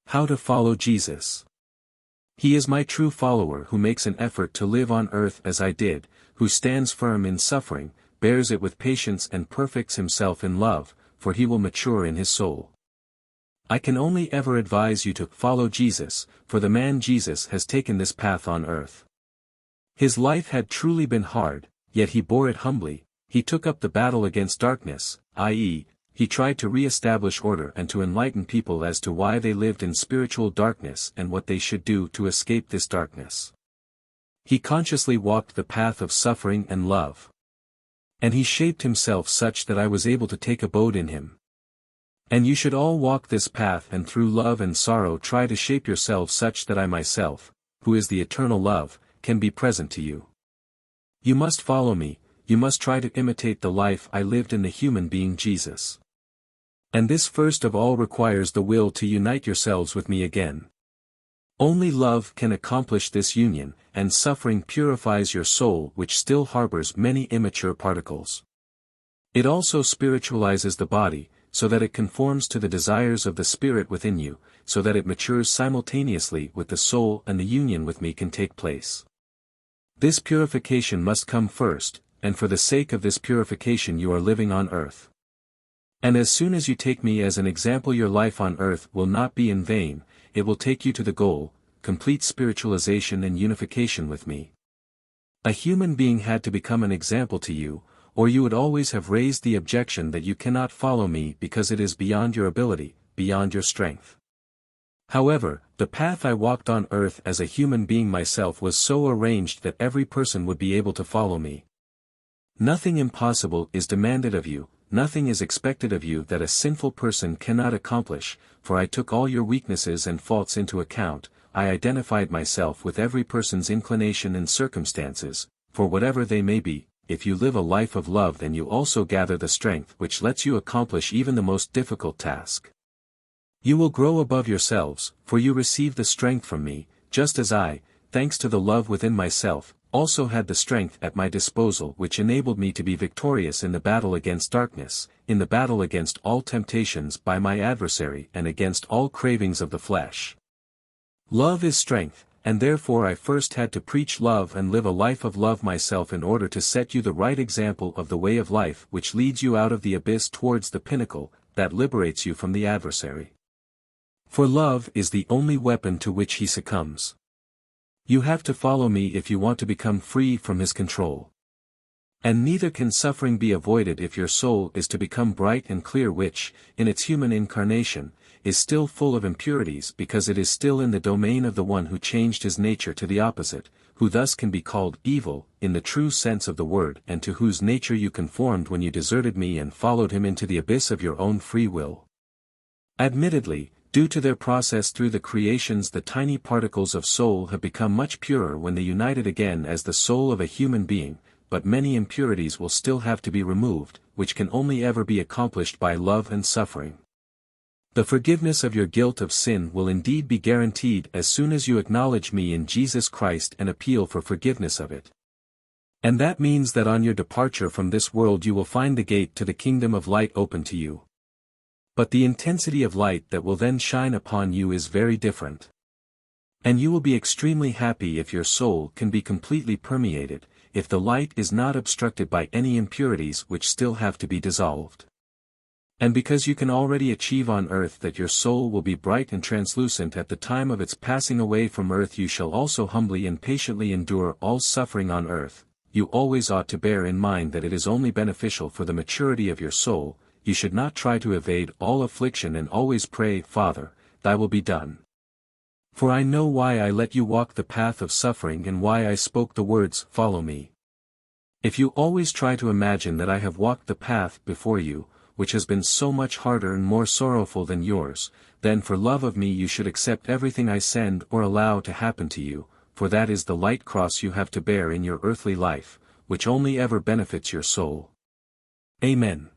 How to follow Jesus. He is my true follower who makes an effort to live on earth as I did, who stands firm in suffering, bears it with patience and perfects himself in love, for he will mature in his soul. I can only ever advise you to follow Jesus, for the man Jesus has taken this path on earth. His life had truly been hard, yet he bore it humbly. He took up the battle against darkness, i.e., he tried to re-establish order and to enlighten people as to why they lived in spiritual darkness and what they should do to escape this darkness. He consciously walked the path of suffering and love. And he shaped himself such that I was able to take abode in him. And you should all walk this path and through love and sorrow try to shape yourselves such that I myself, who is the eternal love, can be present to you. You must follow me, you must try to imitate the life I lived in the human being Jesus. And this first of all requires the will to unite yourselves with me again. Only love can accomplish this union, and suffering purifies your soul which still harbors many immature particles. It also spiritualizes the body, so that it conforms to the desires of the spirit within you, so that it matures simultaneously with the soul and the union with me can take place. This purification must come first, and for the sake of this purification you are living on earth. And as soon as you take me as an example your life on earth will not be in vain, it will take you to the goal, complete spiritualization and unification with me. A human being had to become an example to you, or you would always have raised the objection that you cannot follow me because it is beyond your ability, beyond your strength. However, the path I walked on earth as a human being myself was so arranged that every person would be able to follow me. Nothing impossible is demanded of you, nothing is expected of you that a sinful person cannot accomplish, for I took all your weaknesses and faults into account, I identified myself with every person's inclination and circumstances, for whatever they may be. If you live a life of love then you also gather the strength which lets you accomplish even the most difficult task. You will grow above yourselves, for you receive the strength from me, just as I, thanks to the love within myself, also had the strength at my disposal which enabled me to be victorious in the battle against darkness, in the battle against all temptations by my adversary and against all cravings of the flesh. Love is strength, and therefore I first had to preach love and live a life of love myself in order to set you the right example of the way of life which leads you out of the abyss towards the pinnacle, that liberates you from the adversary. For love is the only weapon to which he succumbs. You have to follow me if you want to become free from his control. And neither can suffering be avoided if your soul is to become bright and clear which, in its human incarnation, is still full of impurities because it is still in the domain of the one who changed his nature to the opposite, who thus can be called evil, in the true sense of the word and to whose nature you conformed when you deserted me and followed him into the abyss of your own free will. Admittedly, due to their process through the creations the tiny particles of soul have become much purer when they united again as the soul of a human being, but many impurities will still have to be removed, which can only ever be accomplished by love and suffering. The forgiveness of your guilt of sin will indeed be guaranteed as soon as you acknowledge me in Jesus Christ and appeal for forgiveness of it. And that means that on your departure from this world you will find the gate to the kingdom of light open to you. But the intensity of light that will then shine upon you is very different. And you will be extremely happy if your soul can be completely permeated, if the light is not obstructed by any impurities which still have to be dissolved. And because you can already achieve on earth that your soul will be bright and translucent at the time of its passing away from earth you shall also humbly and patiently endure all suffering on earth, you always ought to bear in mind that it is only beneficial for the maturity of your soul. You should not try to evade all affliction and always pray, Father, thy will be done. For I know why I let you walk the path of suffering and why I spoke the words, follow me. If you always try to imagine that I have walked the path before you, which has been so much harder and more sorrowful than yours, then for love of me you should accept everything I send or allow to happen to you, for that is the light cross you have to bear in your earthly life, which only ever benefits your soul. Amen.